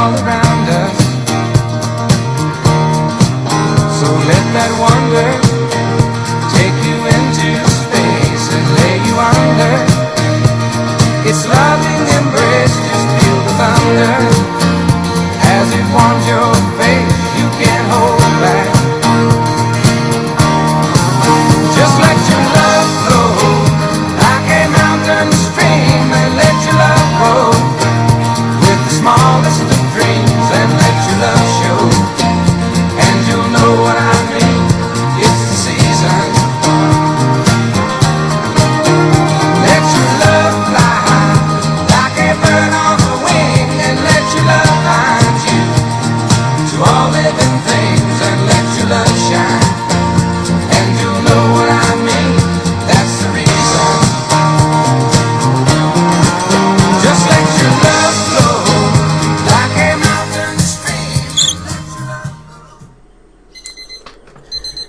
all around us. So let that wonder take you into space and lay you under its loving embrace. Just feel the thunder as it warms your face. You can't hold back. Just let your love flow like a mountain stream, and let your love grow with the smallest of dreams, and let your love show, and you'll know what I mean. It's the season. Let your love fly high like a bird on the wing, and let your love find you to all living things, and let your love shine, and you'll know what I mean. That's the reason. Just let your love flow like a mountain stream.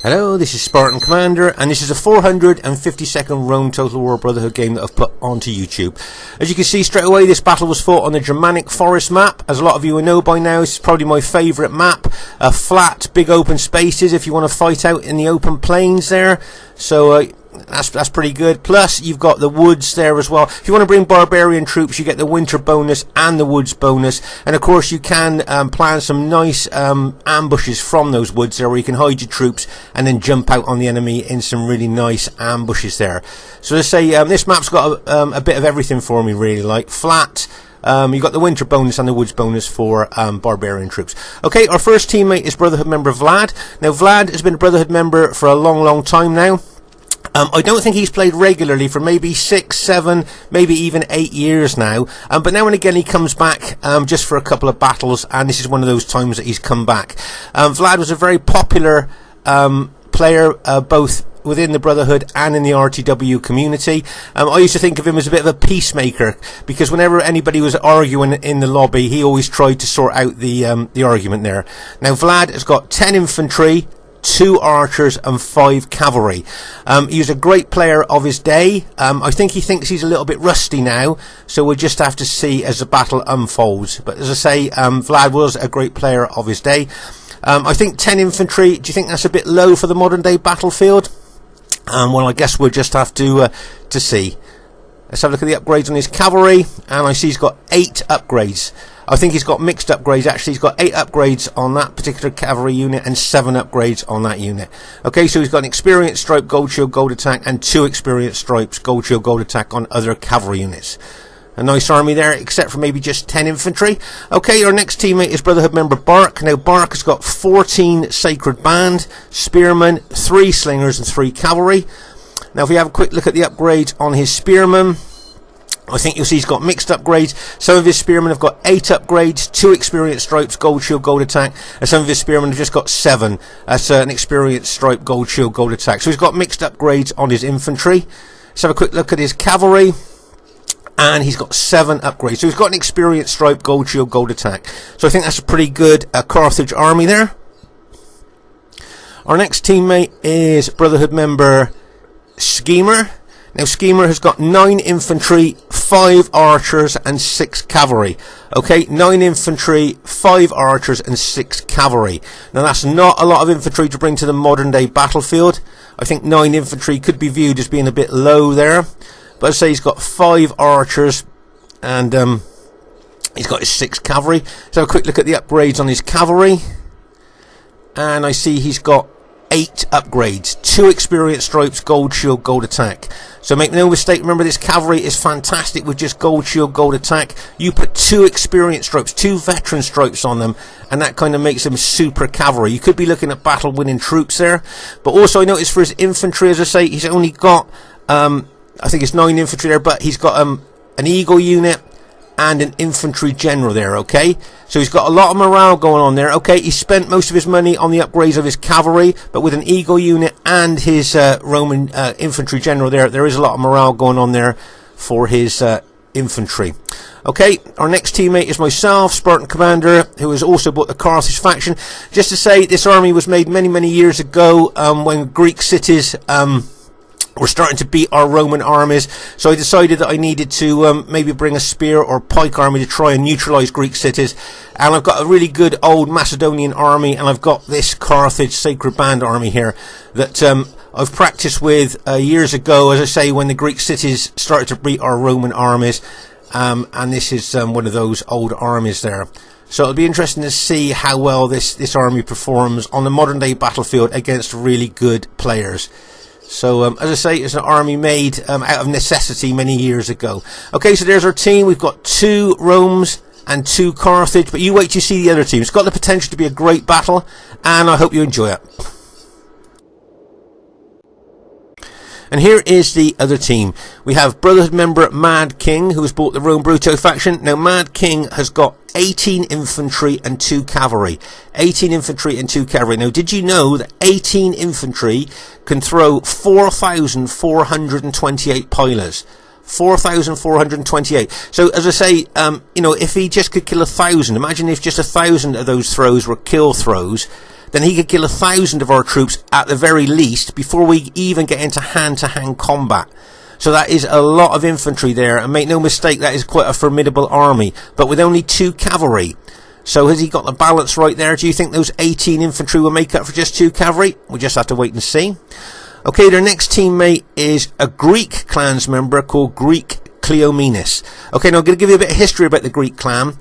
Hello, this is Spartan Commander, and this is a 450-second Rome Total War Brotherhood game that I've put onto YouTube. As you can see straight away, this battle was fought on the Germanic Forest map. As a lot of you will know by now, it's probably my favourite map. Flat, big open spaces if you want to fight out in the open plains there. So that's pretty good. Plus, you've got the woods there as well. If you want to bring barbarian troops, you get the winter bonus and the woods bonus. And of course, you can plan some nice ambushes from those woods there, where you can hide your troops and then jump out on the enemy in some really nice ambushes there. So let's say this map's got a bit of everything for me, really. Like flat, you've got the winter bonus and the woods bonus for barbarian troops. Okay, our first teammate is Brotherhood member Vlad. Now, Vlad has been a Brotherhood member for a long time now. I don't think he's played regularly for maybe 6, 7, maybe even 8 years now. But now and again he comes back just for a couple of battles, and this is one of those times that he's come back. Vlad was a very popular player, both within the Brotherhood and in the RTW community. I used to think of him as a bit of a peacemaker, because whenever anybody was arguing in the lobby, he always tried to sort out the argument there. Now, Vlad has got 10 infantry, 2 archers and 5 cavalry. He was a great player of his day. I think he thinks he's a little bit rusty now, so we'll just have to see as the battle unfolds. But as I say, Vlad was a great player of his day. I think 10 infantry, do you think that's a bit low for the modern day battlefield? Well, I guess we'll just have to see. Let's have a look at the upgrades on his cavalry, and I see he's got 8 upgrades. I think he's got mixed upgrades. Actually, he's got 8 upgrades on that particular cavalry unit and 7 upgrades on that unit. Okay, so he's got an experience stripe, gold shield, gold attack, and 2 experience stripes, gold shield, gold attack on other cavalry units. A nice army there, except for maybe just 10 infantry. Okay, our next teammate is Brotherhood member BARC. Now, BARC has got 14 Sacred Band, Spearmen, 3 Slingers, and 3 Cavalry. Now, if we have a quick look at the upgrades on his Spearmen, I think you'll see he's got mixed upgrades. Some of his Spearmen have got 8 upgrades, 2 experience stripes, gold shield, gold attack, and some of his Spearmen have just got 7. That's an experience stripe, gold shield, gold attack. So he's got mixed upgrades on his infantry. Let's have a quick look at his cavalry. And he's got 7 upgrades. So he's got an experience stripe, gold shield, gold attack. So I think that's a pretty good Carthage army there. Our next teammate is Brotherhood member SKEMA. Now, SKEMA has got 9 infantry, 5 archers, and 6 cavalry. Okay, 9 infantry, 5 archers, and 6 cavalry. Now, that's not a lot of infantry to bring to the modern day battlefield. I think 9 infantry could be viewed as being a bit low there. But I'd say he's got 5 archers, and he's got his 6 cavalry. Let's have a quick look at the upgrades on his cavalry. And I see he's got 8 upgrades. 2 experience stripes, gold shield, gold attack. So make no mistake, remember this cavalry is fantastic with just gold shield, gold attack. You put 2 experience stripes, 2 veteran stripes on them, and that kind of makes them super cavalry. You could be looking at battle winning troops there. But also I noticed for his infantry, as I say, he's only got I think it's 9 infantry there, but he's got an eagle unit and an infantry general there, okay? So he's got a lot of morale going on there, okay? He spent most of his money on the upgrades of his cavalry, but with an eagle unit and his Roman infantry general there is a lot of morale going on there for his infantry. Okay, our next teammate is myself, Spartan Commander, who has also bought the Carthage faction. Just to say, this army was made many years ago when Greek cities We're starting to beat our Roman armies, so I decided that I needed to maybe bring a spear or pike army to try and neutralise Greek cities. And I've got a really good old Macedonian army, and I've got this Carthage Sacred Band army here that I've practiced with years ago, as I say, when the Greek cities started to beat our Roman armies. And this is one of those old armies there. So it'll be interesting to see how well this army performs on the modern day battlefield against really good players. So, as I say, it's an army made out of necessity many years ago. Okay, so there's our team. We've got 2 Romes and 2 Carthage, but you wait till you see the other team. It's got the potential to be a great battle, and I hope you enjoy it. And here is the other team. We have Brotherhood member MADKING, who has bought the Rome Bruto faction. Now, MADKING has got 18 infantry and 2 cavalry. 18 infantry and 2 cavalry. Now, did you know that 18 infantry can throw 4,428 pilers? 4,428. So, as I say, you know, if he just could kill 1,000, imagine if just 1,000 of those throws were kill throws, then he could kill 1,000 of our troops at the very least before we even get into hand-to-hand combat. So that is a lot of infantry there, and make no mistake, that is quite a formidable army, but with only 2 cavalry. So has he got the balance right there? Do you think those 18 infantry will make up for just 2 cavalry? We just have to wait and see. Okay, their next teammate is a Greek clans member called KLEOMENIS. Okay, now I'm going to give you a bit of history about the Greek clan.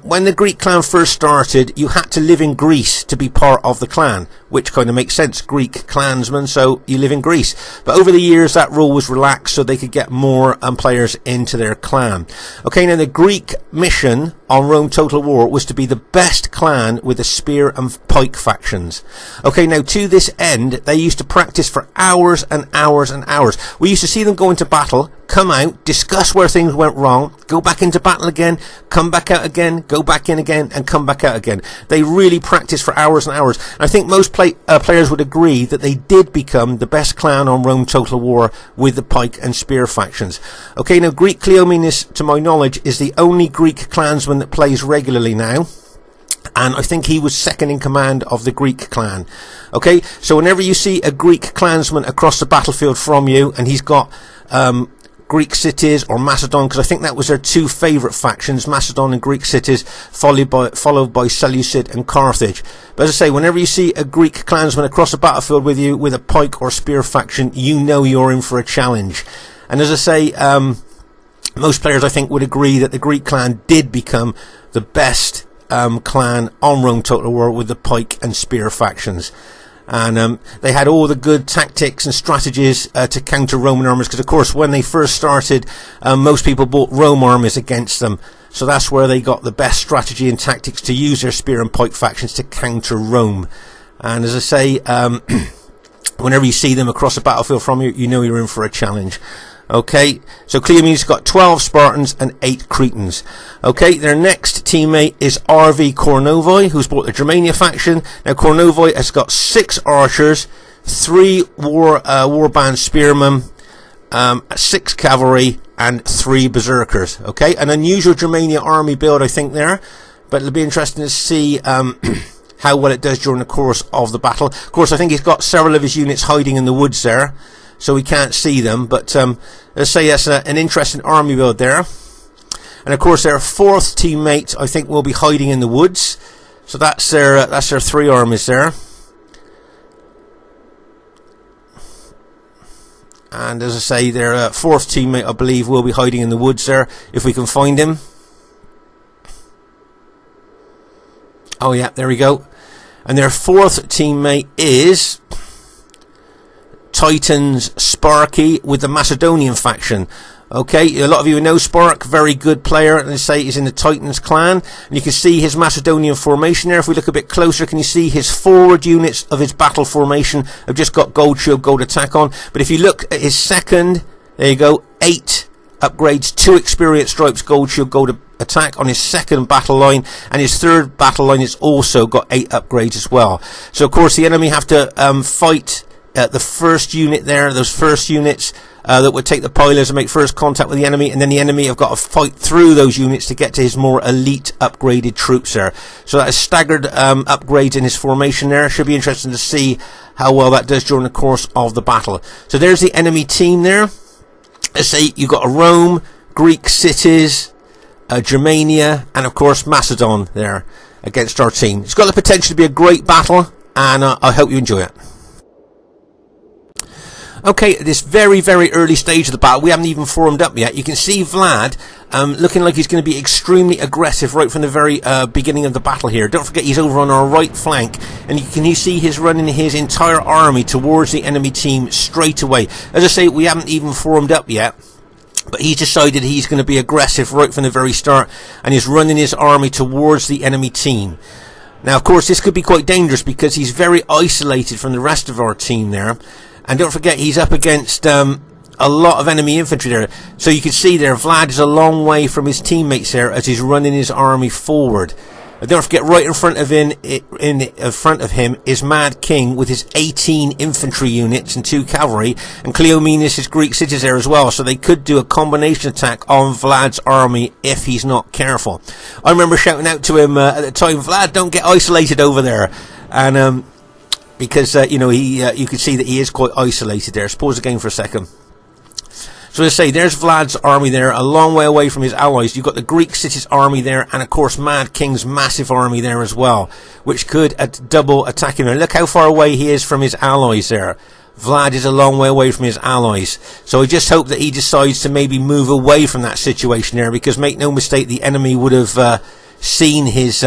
When the Greek clan first started, you had to live in Greece to be part of the clan, which kind of makes sense. Greek clansmen, so you live in Greece. But over the years, that rule was relaxed so they could get more players into their clan. Okay, now the Greek mission on Rome Total War was to be the best clan with the spear and pike factions. Okay, now to this end, they used to practice for hours and hours and hours. We used to see them go into battle, come out, discuss where things went wrong, go back into battle again, come back out again, go back in again, and come back out again. They really practiced for hours and hours. And I think most players would agree that they did become the best clan on Rome Total War with the pike and spear factions. Okay, now Greek KLEOMENIS, to my knowledge, is the only Greek clansman that plays regularly now. And I think he was second in command of the Greek clan. Okay, so whenever you see a Greek clansman across the battlefield from you, and he's got Greek cities or Macedon, because I think that was their 2 favourite factions, Macedon and Greek cities, followed by Seleucid and Carthage. But as I say, whenever you see a Greek clansman across the battlefield with you with a pike or spear faction, you know you're in for a challenge. And as I say, most players I think would agree that the Greek clan did become the best clan on Rome Total War with the pike and spear factions. And they had all the good tactics and strategies to counter Roman armies, because of course when they first started, most people bought Rome armies against them, so that's where they got the best strategy and tactics to use their spear and pike factions to counter Rome. And as I say, whenever you see them across the battlefield from you, you know you're in for a challenge. Okay, so KLEOMENIS got 12 Spartans and 8 Cretans. Okay, their next teammate is RV CORNOVII, who's bought the Germania faction. Now CORNOVII has got 6 archers, 3 warband spearmen, 6 cavalry, and 3 berserkers. Okay, an unusual Germania army build, I think, there, but it'll be interesting to see how well it does during the course of the battle. Of course, I think he's got several of his units hiding in the woods there, so we can't see them, but let's say that's an interesting army build there. And of course their 4th teammate, I think, will be hiding in the woods, so that's their 3 armies there. And as I say, their 4th teammate, I believe, will be hiding in the woods there, if we can find him. Oh yeah, there we go. And their 4th teammate is Titan's SPARKY with the Macedonian faction. Okay, a lot of you know Spark, very good player, and they say he's in the Titans clan, and you can see his Macedonian formation there. If we look a bit closer, can you see his forward units of his battle formation have just got gold shield, gold attack on. But if you look at his second, there you go, 8 upgrades, 2 experience stripes, gold shield, gold attack on his second battle line, and his 3rd battle line has also got 8 upgrades as well. So of course the enemy have to fight the first unit there, those first units that would take the pilers and make first contact with the enemy, and then the enemy have got to fight through those units to get to his more elite upgraded troops there. So that is staggered upgrades in his formation there. Should be interesting to see how well that does during the course of the battle. So there's the enemy team there. Let's say you've got a Rome, Greek cities, Germania, and of course Macedon there against our team. It's got the potential to be a great battle, and I hope you enjoy it. Okay, at this very, very early stage of the battle, we haven't even formed up yet. You can see Vlad looking like he's going to be extremely aggressive right from the very beginning of the battle here. Don't forget he's over on our right flank, and you see he's running his entire army towards the enemy team straight away. As I say, we haven't even formed up yet, but he's decided he's going to be aggressive right from the very start, and he's running his army towards the enemy team. Now, of course, this could be quite dangerous because he's very isolated from the rest of our team there. And don't forget, he's up against a lot of enemy infantry there. So you can see there, Vlad is a long way from his teammates there as he's running his army forward. And don't forget, right in front of him is MADKING with his 18 infantry units and 2 cavalry, and KLEOMENIS, his Greek cities there as well. So they could do a combination attack on Vlad's army if he's not careful. I remember shouting out to him at the time, Vlad, don't get isolated over there. And because you know, you can see that he is quite isolated there. Let's pause the game for a second. So as I say, there's Vlad's army there, a long way away from his allies. You've got the Greek cities army there, and of course MADKING's massive army there as well, which could double attack him. And look how far away he is from his allies there. Vlad is a long way away from his allies. So I just hope that he decides to maybe move away from that situation there, because make no mistake, the enemy would have seen his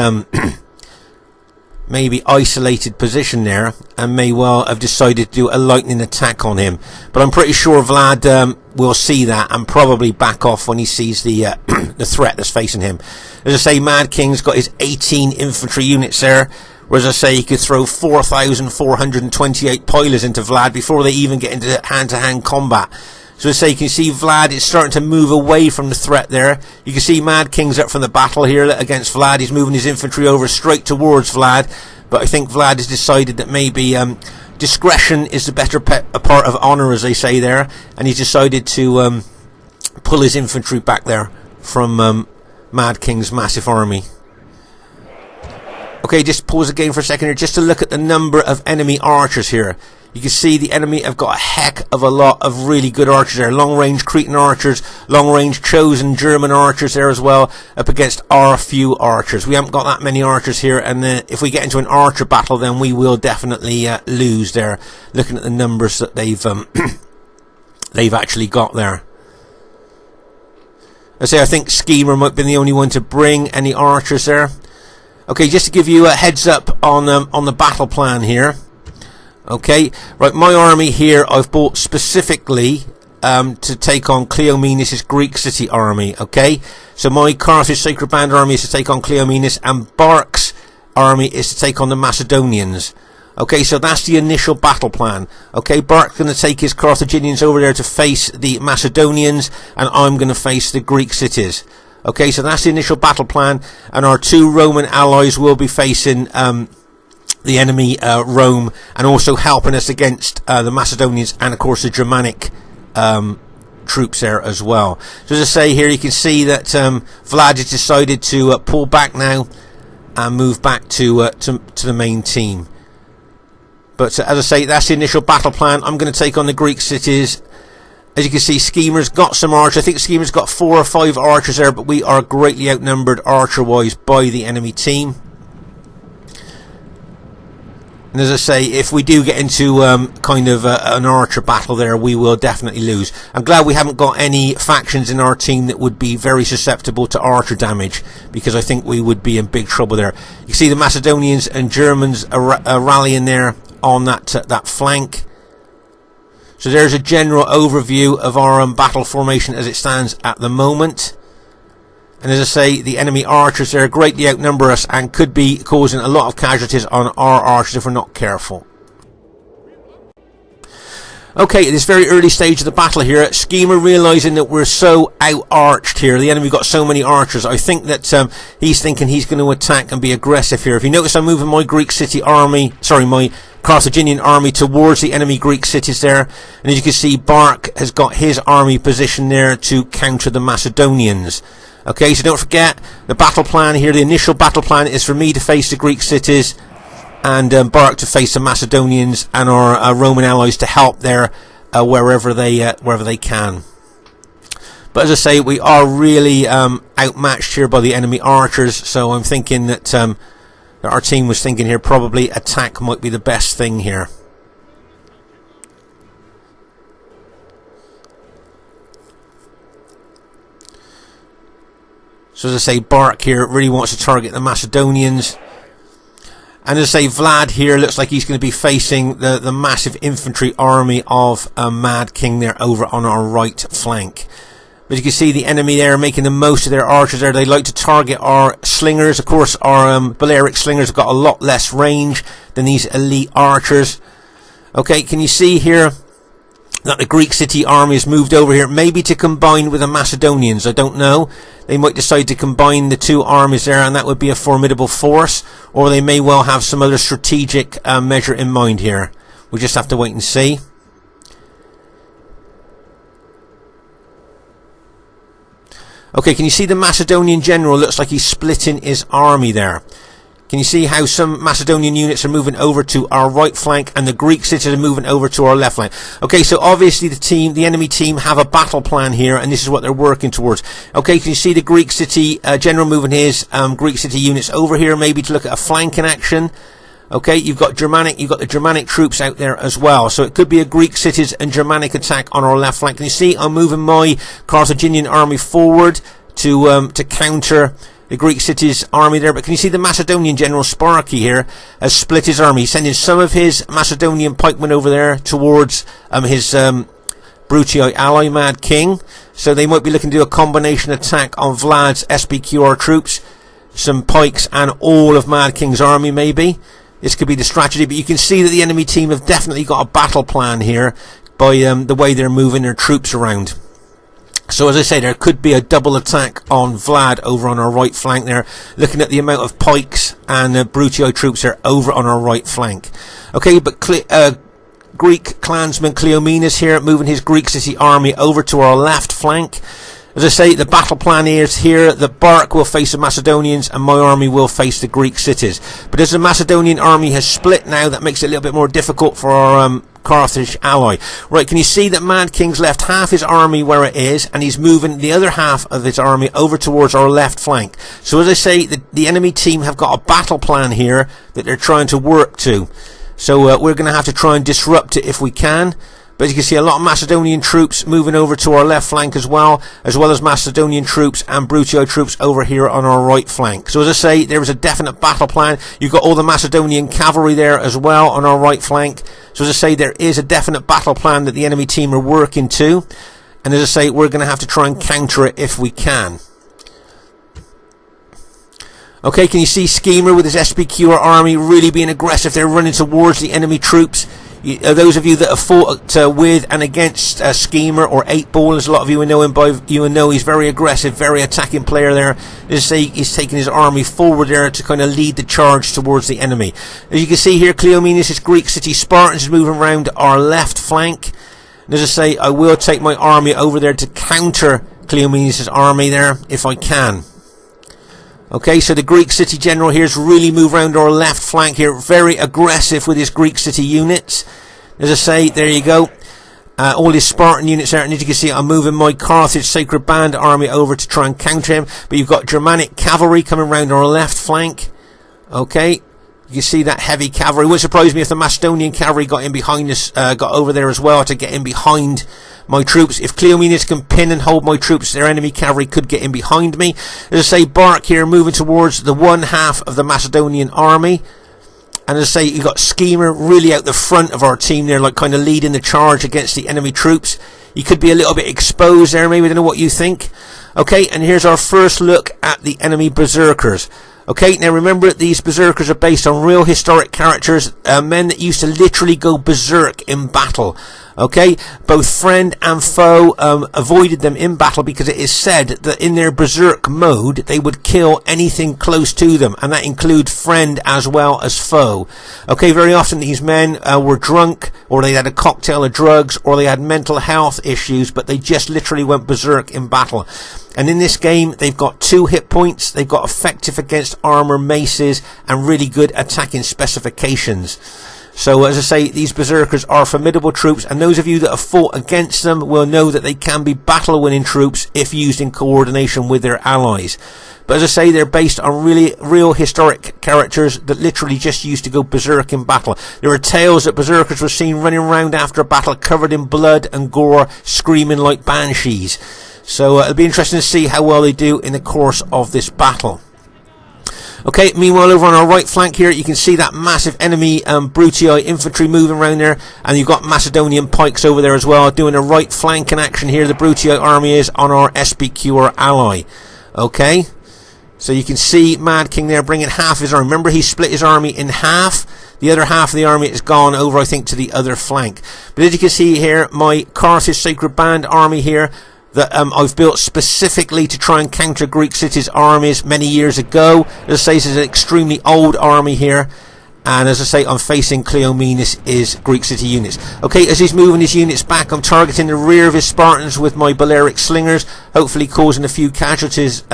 maybe isolated position there, and may well have decided to do a lightning attack on him. But I'm pretty sure Vlad will see that and probably back off when he sees the the threat that's facing him. As I say, MADKING's got his 18 infantry units there, whereas I say he could throw 4,428 pilers into Vlad before they even get into hand-to-hand combat. So as I say, you can see Vlad is starting to move away from the threat there. You can see MADKING's up from the battle here against Vlad. He's moving his infantry over straight towards Vlad. But I think Vlad has decided that maybe discretion is the better part of honour, as they say there. And he's decided to pull his infantry back there from MADKING's massive army. Okay, just pause the game for a second here, just to look at the number of enemy archers here. You can see the enemy have got a heck of a lot of really good archers there. Long-range Cretan archers, long-range chosen German archers there as well, up against our few archers. We haven't got that many archers here, and if we get into an archer battle, then we will definitely lose there, looking at the numbers that they've actually got there. I think SKEMA might have been the only one to bring any archers there. Okay, just to give you a heads up on the battle plan here. Okay, right, my army here I've bought specifically to take on KLEOMENIS' Greek city army. Okay, so my Carthage Sacred Band army is to take on KLEOMENIS, and BARC's army is to take on the Macedonians. Okay, so that's the initial battle plan. Okay, BARC's going to take his Carthaginians over there to face the Macedonians, and I'm going to face the Greek cities. Okay, so that's the initial battle plan, and our 2 Roman allies will be facing the enemy Rome, and also helping us against the Macedonians and of course the Germanic troops there as well. So as I say here, you can see that Vlad has decided to pull back now and move back to the main team. But as I say, that's the initial battle plan. I'm going to take on the Greek cities. As you can see, SKEMA's got some archers. I think SKEMA's got 4 or 5 archers there, but we are greatly outnumbered archer-wise by the enemy team. And as I say, if we do get into kind of an archer battle there, we will definitely lose. I'm glad we haven't got any factions in our team that would be very susceptible to archer damage, because I think we would be in big trouble there. You can see the Macedonians and Germans are rallying there on that flank. So there's a general overview of our battle formation as it stands at the moment. And as I say, the enemy archers there greatly outnumber us and could be causing a lot of casualties on our archers if we're not careful. Okay, at this very early stage of the battle here, SKEMA realising that we're so out-arched here, the enemy got so many archers, I think that he's thinking he's going to attack and be aggressive here. If you notice, I'm moving my Greek city army, sorry, my Carthaginian army towards the enemy Greek cities there. And as you can see, BARC has got his army positioned there to counter the Macedonians. Okay, so don't forget the battle plan here. The initial battle plan is for me to face the Greek cities and BARC to face the Macedonians and our Roman allies to help there wherever they can. But as I say, we are really outmatched here by the enemy archers, so I'm thinking that our team was thinking here probably attack might be the best thing here. So as I say, BARC here really wants to target the Macedonians. And as I say, VLAD here looks like he's going to be facing the massive infantry army of MADKING there over on our right flank. But you can see the enemy there making the most of their archers there. They like to target our slingers. Of course, our Balearic slingers have got a lot less range than these elite archers. Okay, can you see here that the Greek city army has moved over here, maybe to combine with the Macedonians? I don't know. They might decide to combine the two armies there, and that would be a formidable force. Or they may well have some other strategic measure in mind here. We'll just have to wait and see. Okay, can you see the Macedonian general looks like he's splitting his army there? Can you see how some Macedonian units are moving over to our right flank and the Greek cities are moving over to our left flank? Okay, so obviously the enemy team have a battle plan here, and this is what they're working towards. Okay, can you see the Greek city general moving his Greek city units over here, maybe to look at a flanking action? Okay, you've got the Germanic troops out there as well, so it could be a Greek cities and Germanic attack on our left flank. Can you see I'm moving my Carthaginian army forward to counter the Greek cities army there? But can you see the Macedonian general SPARKY here has split his army? He's sending some of his Macedonian pikemen over there towards his Brutii ally MADKING, so they might be looking to do a combination attack on Vlad's SPQR troops, some pikes and all of MADKING's army maybe. This could be the strategy, but you can see that the enemy team have definitely got a battle plan here by the way they're moving their troops around. So as I say, there could be a double attack on VLAD over on our right flank there, looking at the amount of pikes and Brutii troops are over on our right flank. Okay, but Greek clansman KLEOMENIS here moving his Greek city army over to our left flank. As I say, the battle plan is here that BARC will face the Macedonians and my army will face the Greek cities. But as the Macedonian army has split now, that makes it a little bit more difficult for our Carthage ally. Right, can you see that MADKING's left half his army where it is, and he's moving the other half of his army over towards our left flank. So as I say, the enemy team have got a battle plan here that they're trying to work to. So we're going to have to try and disrupt it if we can. But as you can see, a lot of Macedonian troops moving over to our left flank as well as Macedonian troops and Brutii troops over here on our right flank. So as I say, there is a definite battle plan. You've got all the Macedonian cavalry there as well on our right flank. So as I say, there is a definite battle plan that the enemy team are working to. And as I say, we're going to have to try and counter it if we can. Okay, can you see SKEMA with his SPQR army really being aggressive? They're running towards the enemy troops. Those of you that have fought with and against SKEMA or 8-Ball, as a lot of you will know him by, you will know he's very aggressive, very attacking player there. As I say, he's taking his army forward there to kind of lead the charge towards the enemy. As you can see here, KLEOMENIS' Greek city Spartans is moving around our left flank. And as I say, I will take my army over there to counter KLEOMENIS' army there if I can. Okay, so the Greek city general here is really moved around our left flank here, very aggressive with his Greek city units. As I say, there you go. All his Spartan units there, and as you can see, I'm moving my Carthage Sacred Band army over to try and counter him. But you've got Germanic cavalry coming around our left flank. Okay, you can see that heavy cavalry. It wouldn't surprise me if the Macedonian cavalry got in behind us, got over there as well to get in behind my troops. If KLEOMENIS can pin and hold my troops, their enemy cavalry could get in behind me. As I say, BARC here moving towards the one half of the Macedonian army. And as I say, you've got SKEMA really out the front of our team there, like kind of leading the charge against the enemy troops. He could be a little bit exposed there, maybe. I don't know what you think. Okay, and here's our first look at the enemy berserkers. Okay, now remember that these berserkers are based on real historic characters, men that used to literally go berserk in battle. Okay, both friend and foe avoided them in battle, because it is said that in their berserk mode they would kill anything close to them, and that includes friend as well as foe. Okay, very often these men were drunk, or they had a cocktail of drugs, or they had mental health issues, but they just literally went berserk in battle. And in this game, they've got 2 hit points, they've got effective against armor, maces, and really good attacking specifications. So, as I say, these berserkers are formidable troops, and those of you that have fought against them will know that they can be battle-winning troops if used in coordination with their allies. But as I say, they're based on really real historic characters that literally just used to go berserk in battle. There are tales that berserkers were seen running around after a battle covered in blood and gore, screaming like banshees. So it'll be interesting to see how well they do in the course of this battle. Okay, meanwhile over on our right flank here, you can see that massive enemy Brutii infantry moving around there, and you've got Macedonian pikes over there as well, doing a right flank in action here. The Brutii army is on our SPQ, our ally. Okay, so you can see Mad King there bringing half his army. Remember, he split his army in half. The other half of the army is gone over, I think, to the other flank. But as you can see here, my Carthage Sacred Band army here, that I've built specifically to try and counter Greek cities' armies many years ago. As I say, this is an extremely old army here, and as I say, I'm facing KLEOMENIS is Greek city units. Okay, as he's moving his units back, I'm targeting the rear of his Spartans with my Balearic slingers, hopefully causing a few casualties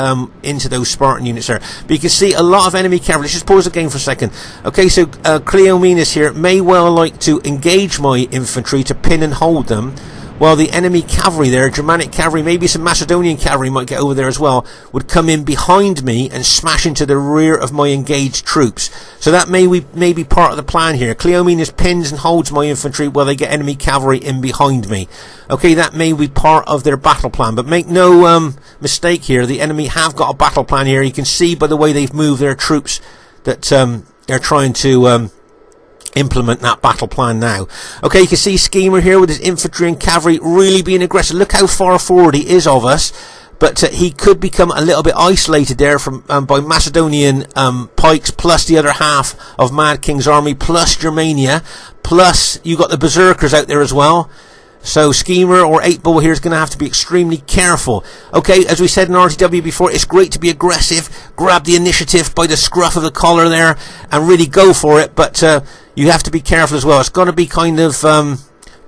into those Spartan units there. But you can see a lot of enemy cavalry. Let's just pause the game for a second. Okay, so KLEOMENIS here may well like to engage my infantry to pin and hold them, while the enemy cavalry there, Germanic cavalry, maybe some Macedonian cavalry might get over there as well, would come in behind me and smash into the rear of my engaged troops. So that may be part of the plan here. KLEOMENIS pins and holds my infantry while they get enemy cavalry in behind me. Okay, that may be part of their battle plan, but make no mistake here, the enemy have got a battle plan here. You can see by the way they've moved their troops that they're trying to implement that battle plan now. Okay, you can see SKEMA here with his infantry and cavalry really being aggressive. Look how far forward he is of us, but he could become a little bit isolated there from by Macedonian pikes, plus the other half of Mad King's army, plus Germania, plus you got the berserkers out there as well. So SKEMA or 8-Ball here is going to have to be extremely careful. Okay, as we said in RTW before, it's great to be aggressive, grab the initiative by the scruff of the collar there, and really go for it, but you have to be careful as well. It's got to be kind of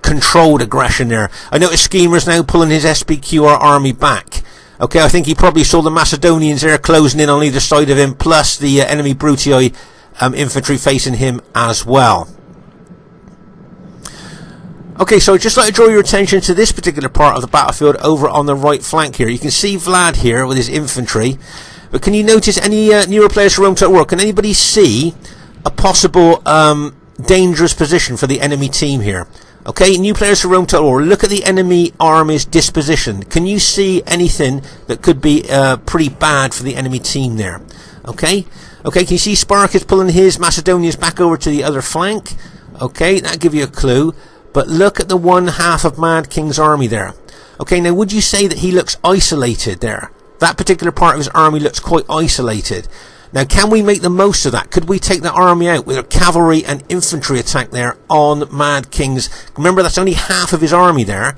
controlled aggression there. I notice SKEMA's now pulling his SPQR army back. Okay, I think he probably saw the Macedonians there closing in on either side of him, plus the enemy Brutii infantry facing him as well. Okay, so I'd just like to draw your attention to this particular part of the battlefield over on the right flank here. You can see VLAD here with his infantry, but can you notice any newer players from Rome Total War? Can anybody see a possible dangerous position for the enemy team here? Okay, new players from Rome Total War, look at the enemy army's disposition. Can you see anything that could be pretty bad for the enemy team there? Okay, can you see Spark is pulling his Macedonians back over to the other flank? Okay, that'll give you a clue. But look at the one half of Mad King's army there. Okay, now would you say that he looks isolated there? That particular part of his army looks quite isolated. Now, can we make the most of that? Could we take the army out with a cavalry and infantry attack there on Mad King's? Remember, that's only half of his army there.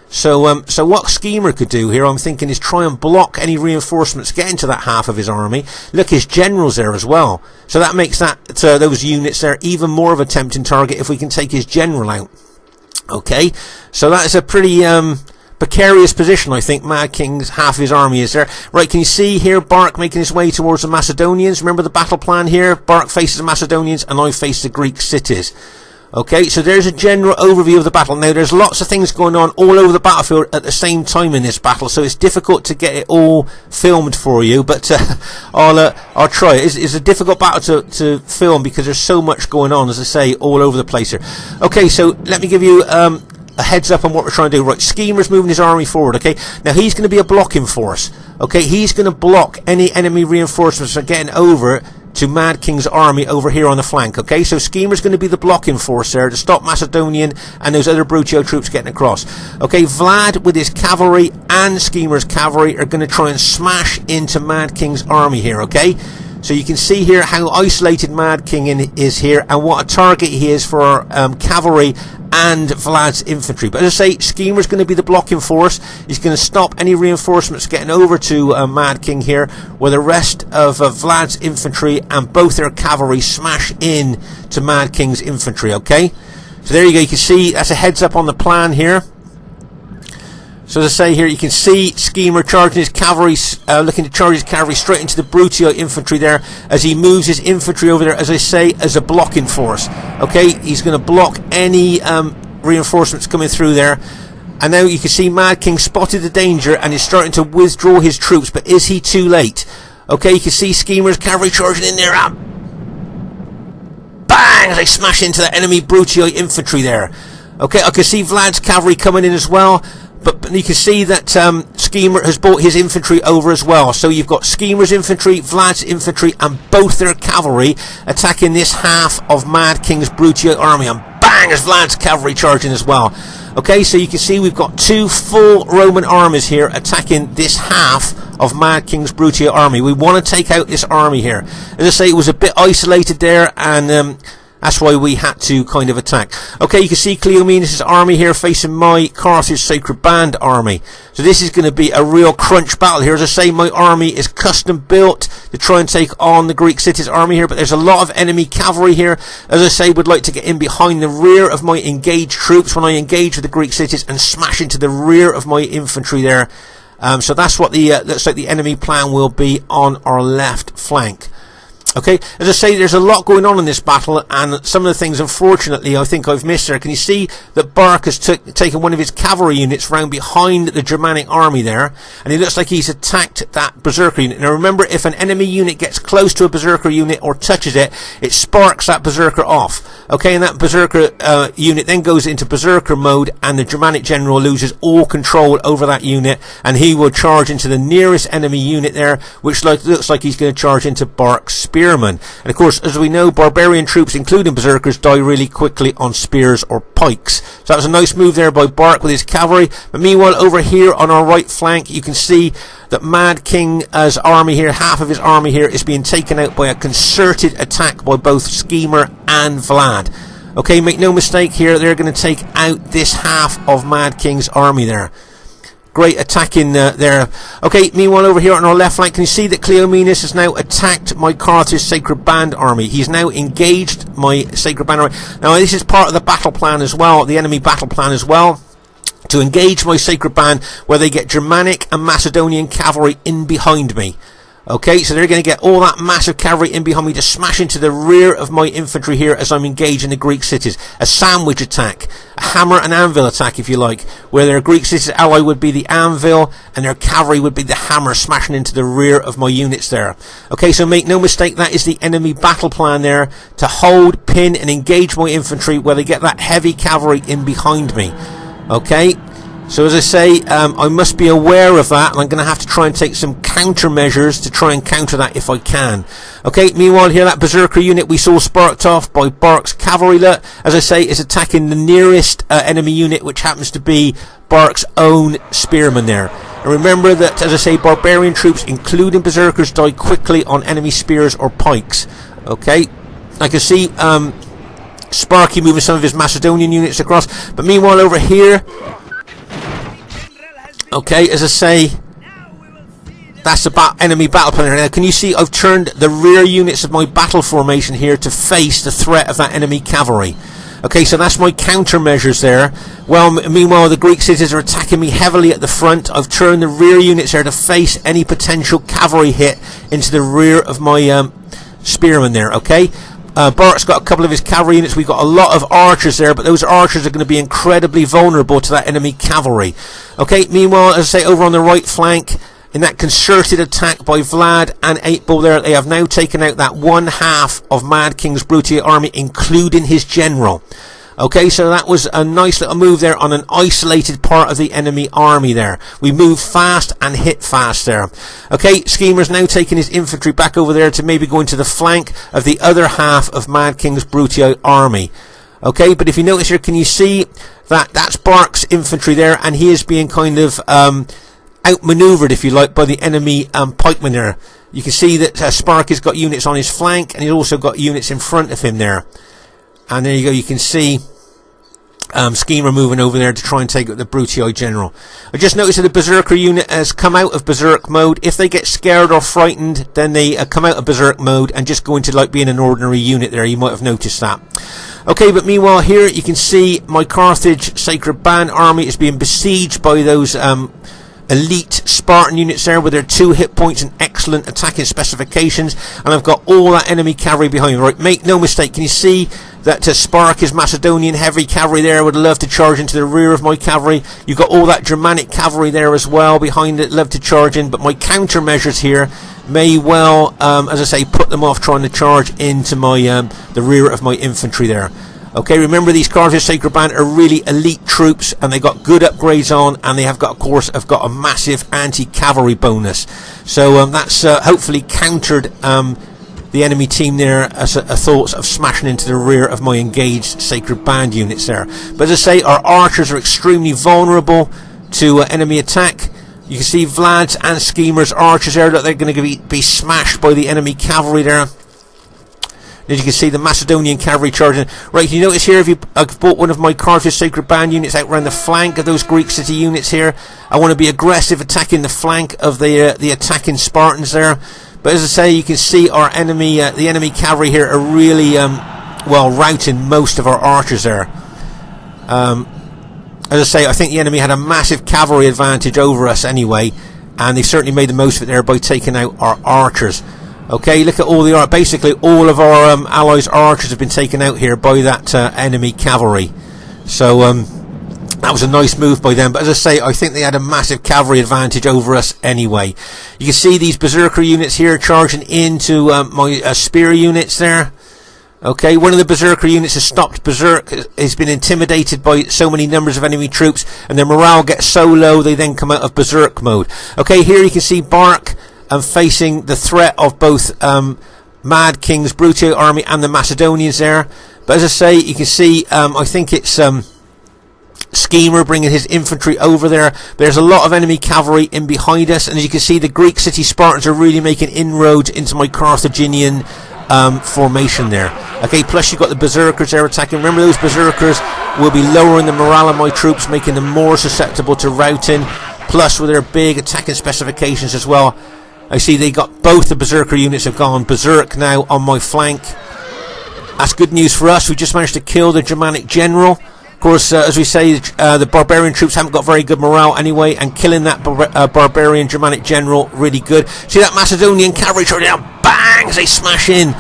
So what SKEMA could do here, I'm thinking, is try and block any reinforcements getting to that half of his army. Look, his general's there as well. So that makes that those units there even more of a tempting target if we can take his general out. Okay, so that is a pretty precarious position, I think. Mad King's half of his army is there. Right, can you see here BARC making his way towards the Macedonians? Remember the battle plan here? BARC faces the Macedonians and I face the Greek cities. Okay, so there's a general overview of the battle. Now, there's lots of things going on all over the battlefield at the same time in this battle, so it's difficult to get it all filmed for you, but I'll try. It's a difficult battle to film because there's so much going on, as I say, all over the place here. Okay, so let me give you a heads up on what we're trying to do. Right, SKEMA's moving his army forward, okay? Now, he's going to be a blocking force, okay? He's going to block any enemy reinforcements from getting over to Mad King's army over here on the flank, okay? So SKEMA's going to be the blocking force there to stop Macedonian and those other Brutii troops getting across. Okay, VLAD with his cavalry and SKEMA's cavalry are going to try and smash into Mad King's army here, okay? So you can see here how isolated Mad King is here and what a target he is for cavalry and Vlad's infantry. But as I say, Skema's going to be the blocking force. He's going to stop any reinforcements getting over to Mad King here, where the rest of Vlad's infantry and both their cavalry smash in to Mad King's infantry, okay? So there you go, you can see that's a heads up on the plan here. So as I say here, you can see Skema charging his cavalry, looking to charge his cavalry straight into the Brutio infantry there, as he moves his infantry over there, as I say, as a blocking force. Okay, he's going to block any reinforcements coming through there. And now you can see Mad King spotted the danger and is starting to withdraw his troops, but is he too late? Okay, you can see Skema's cavalry charging in there. Bang! As they smash into the enemy Brutio infantry there. Okay, I can see Vlad's cavalry coming in as well. But you can see that Skema has brought his infantry over as well. So you've got Skema's infantry, Vlad's infantry, and both their cavalry attacking this half of Mad King's Brutio army. And bang, as Vlad's cavalry charging as well. Okay, so you can see we've got two full Roman armies here attacking this half of Mad King's Brutio army. We want to take out this army here. As I say, it was a bit isolated there, and that's why we had to kind of attack. Okay, you can see KLEOMENIS' army here facing my Carthage Sacred Band army. So this is going to be a real crunch battle here. As I say, my army is custom built to try and take on the Greek cities army here, but there's a lot of enemy cavalry here. As I say, would like to get in behind the rear of my engaged troops when I engage with the Greek cities and smash into the rear of my infantry there. So that's what the looks like the enemy plan will be on our left flank. Okay, as I say, there's a lot going on in this battle, and some of the things, unfortunately, I think I've missed there. Can you see that BARC has taken one of his cavalry units round behind the Germanic army there, and it looks like he's attacked that berserker unit. Now remember, if an enemy unit gets close to a berserker unit or touches it, it sparks that berserker off. Okay, and that berserker unit then goes into berserker mode, and the Germanic general loses all control over that unit, and he will charge into the nearest enemy unit there, which looks like he's going to charge into BARC's spearmen. And of course, as we know, barbarian troops, including berserkers, die really quickly on spears or pikes. So that was a nice move there by BARC with his cavalry. But meanwhile, over here on our right flank, you can see that Mad King's army here, half of his army here, is being taken out by a concerted attack by both Skema and Vlad. Okay, make no mistake here, they're going to take out this half of Mad King's army there. Great attacking there. Okay, meanwhile over here on our left flank, can you see that KLEOMENIS has now attacked my Carthage Sacred Band army? He's now engaged my Sacred Band army. Now this is part of the battle plan as well, the enemy battle plan as well, to engage my Sacred Band where they get Germanic and Macedonian cavalry in behind me. Okay, so they're going to get all that massive cavalry in behind me to smash into the rear of my infantry here as I'm engaged in the Greek cities. A sandwich attack, a hammer and anvil attack if you like, where their Greek cities ally would be the anvil and their cavalry would be the hammer, smashing into the rear of my units there. Okay, so make no mistake, that is the enemy battle plan there, to hold, pin and engage my infantry where they get that heavy cavalry in behind me. Okay, so as I say, I must be aware of that, and I'm going to have to try and take some countermeasures to try and counter that if I can. Okay, meanwhile here, that berserker unit we saw sparked off by BARC's cavalry, as I say, is attacking the nearest enemy unit, which happens to be BARC's own spearmen there. And remember that, as I say, barbarian troops, including berserkers, die quickly on enemy spears or pikes. Okay, I can see Sparky moving some of his Macedonian units across, but meanwhile over here, okay, as I say, that's the enemy battle plan. Now, can you see I've turned the rear units of my battle formation here to face the threat of that enemy cavalry. Okay, so that's my countermeasures there. Well, meanwhile, the Greek cities are attacking me heavily at the front. I've turned the rear units there to face any potential cavalry hit into the rear of my spearmen there, okay? BARC's got a couple of his cavalry units. We've got a lot of archers there, but those archers are going to be incredibly vulnerable to that enemy cavalry. Okay, meanwhile, as I say, over on the right flank, in that concerted attack by Vlad and 8-Ball there, they have now taken out that one half of Mad King's Brutio army, including his general. Okay, so that was a nice little move there on an isolated part of the enemy army there. We moved fast and hit fast there. Okay, Skema's now taking his infantry back over there to maybe go into the flank of the other half of Mad King's Brutio army. Okay, but if you notice here, can you see that that's BARC's infantry there, and he is being kind of outmaneuvered, if you like, by the enemy pikemen there. You can see that Sparky's got units on his flank, and he's also got units in front of him there. And there you go, you can see SKEMA moving over there to try and take out the Brutii General. I just noticed that the Berserker unit has come out of Berserk mode. If they get scared or frightened, then they come out of Berserk mode and just go into like being an ordinary unit there. You might have noticed that. Okay, but meanwhile here you can see my Carthage Sacred Band army is being besieged by those elite Spartan units there with their 2 hit points and excellent attacking specifications, and I've got all that enemy cavalry behind me. Right, make no mistake, can you see that SPARKY's Macedonian heavy cavalry there would love to charge into the rear of my cavalry? You've got all that Germanic cavalry there as well behind it, love to charge in, but my countermeasures here may well, as I say, put them off trying to charge into my the rear of my infantry there. Okay, remember these Carthage Sacred Band are really elite troops, and they got good upgrades on, and they have got, of course, have got a massive anti-cavalry bonus. So that's hopefully countered the enemy team there as thoughts of smashing into the rear of my engaged Sacred Band units there. But as I say, our archers are extremely vulnerable to enemy attack. You can see Vlad's and SKEMA's archers there, that they're going to be smashed by the enemy cavalry there. As you can see, the Macedonian cavalry charging. Right, you notice here, I've bought one of my Carthage Sacred Band units out around the flank of those Greek city units here. I want to be aggressive, attacking the flank of the attacking Spartans there. But as I say, you can see our enemy, the enemy cavalry here are really well routing most of our archers there. As I say, I think the enemy had a massive cavalry advantage over us anyway, and they certainly made the most of it there by taking out our archers. Okay, look at all the basically all of our allies' archers have been taken out here by that enemy cavalry. So that was a nice move by them. But as I say, I think they had a massive cavalry advantage over us anyway. You can see these Berserker units here charging into my spear units there. Okay, one of the Berserker units has stopped Berserk, has been intimidated by so many numbers of enemy troops, and their morale gets so low they then come out of Berserk mode. Okay, here you can see BARC facing the threat of both MADKING's Brutii army and the Macedonians there. But as I say, you can see, I think it's SKEMA bringing his infantry over there. There's a lot of enemy cavalry in behind us, and as you can see, the Greek city Spartans are really making inroads into my Carthaginian formation there. Okay, plus you've got the Berserkers there attacking. Remember, those Berserkers will be lowering the morale of my troops, making them more susceptible to routing, plus with their big attacking specifications as well. I see they got both the Berserker units have gone Berserk now on my flank. That's good news for us. We just managed to kill the Germanic general. Of course, as we say, the barbarian troops haven't got very good morale anyway, and killing that barbarian Germanic general, really good. See that Macedonian cavalry charging down, bang, as they smash in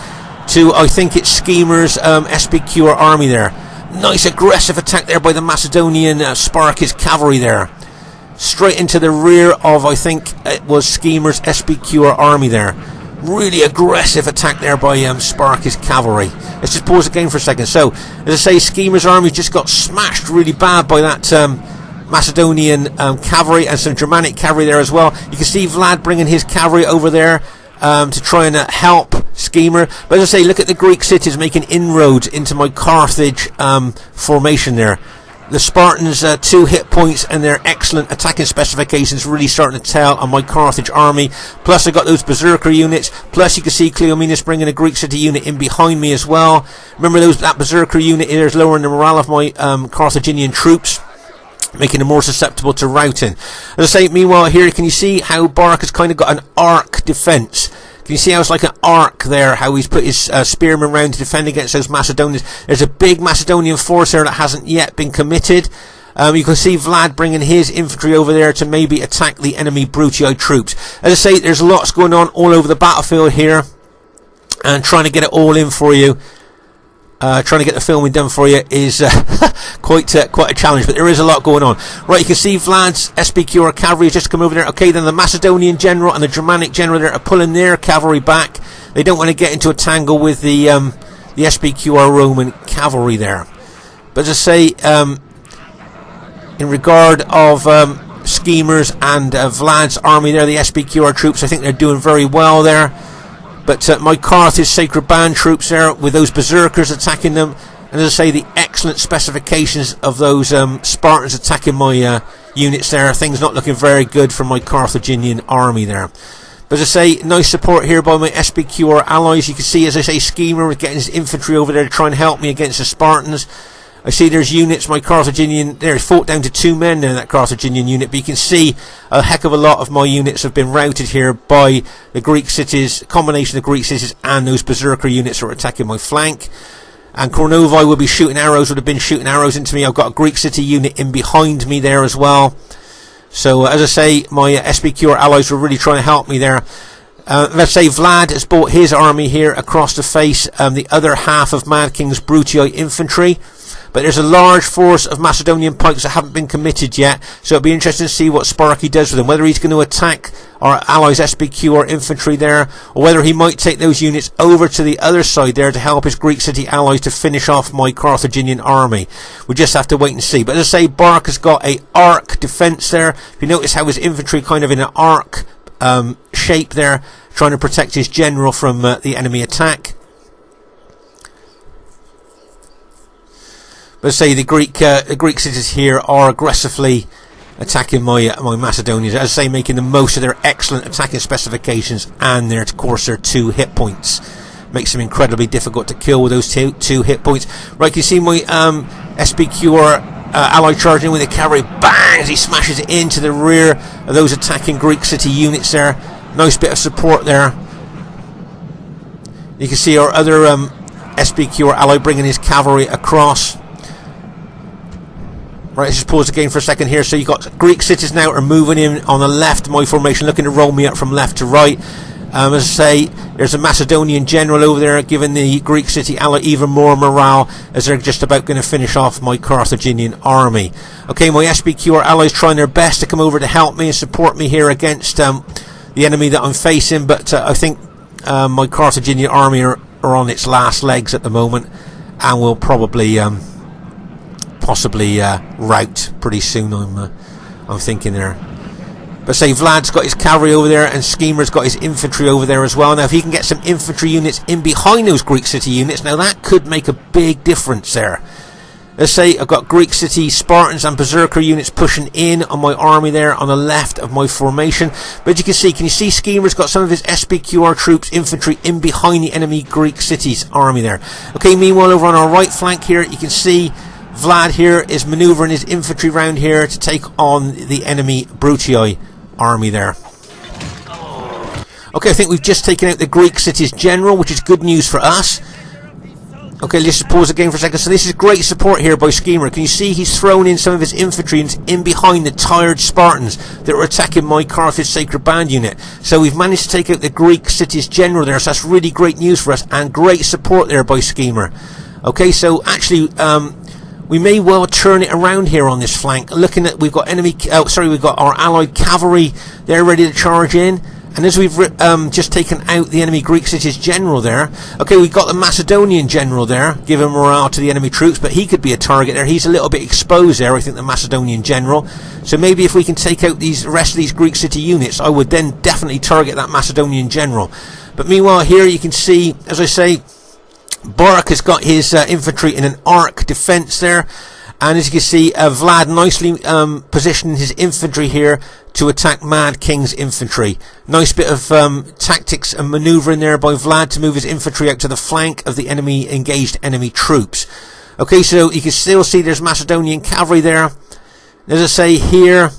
to, I think it's SKEMA's SPQR army there. Nice aggressive attack there by the Macedonian SPARKY's cavalry there. Straight into the rear of, I think it was SKEMA's SPQR army there. Really aggressive attack there by SPARKY's cavalry. Let's just pause the game for a second. So, as I say, SKEMA's army just got smashed really bad by that Macedonian cavalry, and some Germanic cavalry there as well. You can see Vlad bringing his cavalry over there to try and help SKEMA. But as I say, look at the Greek cities making inroads into my Carthage formation there. The Spartans' 2 hit points and their excellent attacking specifications really starting to tell on my Carthage army. Plus I got those Berserker units. Plus you can see KLEOMENIS bringing a Greek city unit in behind me as well. Remember, that Berserker unit is lowering the morale of my Carthaginian troops, making them more susceptible to routing. As I say, meanwhile here, can you see how BARC has kind of got an arc defense? Can you see how it's like an arc there, how he's put his spearmen round to defend against those Macedonians? There's a big Macedonian force there that hasn't yet been committed. You can see Vlad bringing his infantry over there to maybe attack the enemy Brutii troops. As I say, there's lots going on all over the battlefield here, and trying to get it all in for you. Trying to get the filming done for you is quite a challenge, but there is a lot going on. Right, you can see Vlad's SPQR cavalry has just come over there. Okay, then the Macedonian general and the Germanic general there are pulling their cavalry back. They don't want to get into a tangle with the SPQR Roman cavalry there. But as I say, in regard of SKEMA's and Vlad's army there, the SPQR troops, I think they're doing very well there. But my Carthage Sacred Band troops there, with those Berserkers attacking them, and as I say, the excellent specifications of those Spartans attacking my units there, things not looking very good for my Carthaginian army there. But as I say, nice support here by my SPQR allies. You can see, as I say, SKEMA was getting his infantry over there to try and help me against the Spartans. I see there's units, my Carthaginian, there's fought down to 2 men there in that Carthaginian unit, but you can see a heck of a lot of my units have been routed here by the Greek cities, combination of Greek cities and those berserker units that are attacking my flank. And CORNOVII will be shooting arrows, would have been shooting arrows into me. I've got a Greek city unit in behind me there as well. So as I say, my SPQR allies were really trying to help me there. Let's say VLAD has brought his army here across to face the other half of MADKING's Brutii infantry. But there's a large force of Macedonian pikes that haven't been committed yet, so it'll be interesting to see what Sparky does with them, whether he's going to attack our allies' SPQ or infantry there, or whether he might take those units over to the other side there to help his Greek city allies to finish off my Carthaginian army. We just have to wait and see. But as I say, BARC has got a arc defense there. If you notice how his infantry kind of in an arc shape there, trying to protect his general from the enemy attack. But say the Greek cities here are aggressively attacking my Macedonians. As I say, making the most of their excellent attacking specifications and their, of course, their 2 hit points. Makes them incredibly difficult to kill with those two hit points. Right, you see my SPQR ally charging with the cavalry. Bang! As he smashes it into the rear of those attacking Greek city units there. Nice bit of support there. You can see our other SPQR ally bringing his cavalry across. Right, let's just pause the game for a second here. So you've got Greek cities now are moving in on the left of my formation, looking to roll me up from left to right. As I say, there's a Macedonian general over there giving the Greek city ally even more morale as they're just about going to finish off my Carthaginian army. Okay, my SPQR allies trying their best to come over to help me and support me here against the enemy that I'm facing, but I think my Carthaginian army are on its last legs at the moment and will probably possibly rout pretty soon. I'm thinking there. But say Vlad's got his cavalry over there and SKEMA's got his infantry over there as well. Now if he can get some infantry units in behind those Greek city units, now that could make a big difference there. Let's say I've got Greek city Spartans and berserker units pushing in on my army there on the left of my formation. But as you can see SKEMA's got some of his SPQR troops, infantry in behind the enemy Greek city's army there. Okay, meanwhile over on our right flank here, you can see Vlad here is manoeuvring his infantry round here to take on the enemy Brutii army there. Okay, I think we've just taken out the Greek city's general, which is good news for us. Okay, let's just pause the game for a second. So this is great support here by SKEMA. Can you see he's thrown in some of his infantry in behind the tired Spartans that were attacking my Carthage Sacred Band unit. So we've managed to take out the Greek city's general there, so that's really great news for us and great support there by SKEMA. Okay, so actually we may well turn it around here on this flank. Looking at, we've got we've got our allied cavalry. They're ready to charge in. And as we've just taken out the enemy Greek city's general there, okay, we've got the Macedonian general there, giving morale to the enemy troops, but he could be a target there. He's a little bit exposed there, I think, the Macedonian general. So maybe if we can take out the rest of these Greek city units, I would then definitely target that Macedonian general. But meanwhile here you can see, as I say, BARC has got his infantry in an arc defence there, and as you can see, Vlad nicely positioned his infantry here to attack MADKING's infantry. Nice bit of tactics and manoeuvring there by Vlad to move his infantry out to the flank of the engaged enemy troops. Okay, so you can still see there's Macedonian cavalry there. As I say here,